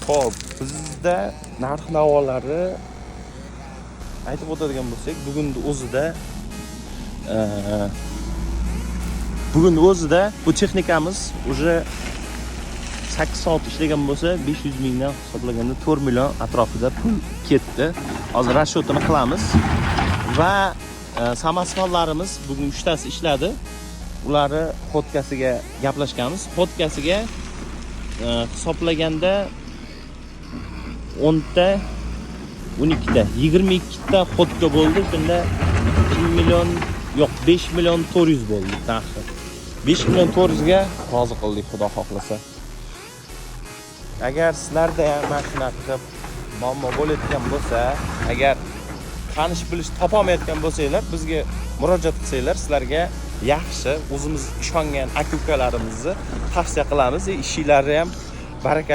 Xo'p, bizda narx-navolari aytib o'tadigan bo'lsak, bugun o'zida bu texnikamiz уже 8 soat ishlagan bo'lsa, 500 mingdan hisoblaganda 4 million atrofida pul ketdi. Hozir rashyotini qilamiz va samosvallarimiz bugun 3 tasi ishladi. Ularni xotkasiga gaplashganmiz. Xotkasiga hisoblaganda 10 ta 12 ta 22 ta xotka bo'ldi. Shunda 2 million yo'q 5 million 400 bo'ldi narxi. 5 million 400 ga rozi qildik, xudo xohlasa. Agar sizlarda ham mashina qilib muammo bo'layotgan bo'lsa, agar tanish bilish topolmayotgan bo'lsanglar, bizga murojaat qilsanglar, sizlarga yaxshi o'zimiz ishongan aka-ukalarimizni tavsiya qilamiz. Ishinglari ham baraka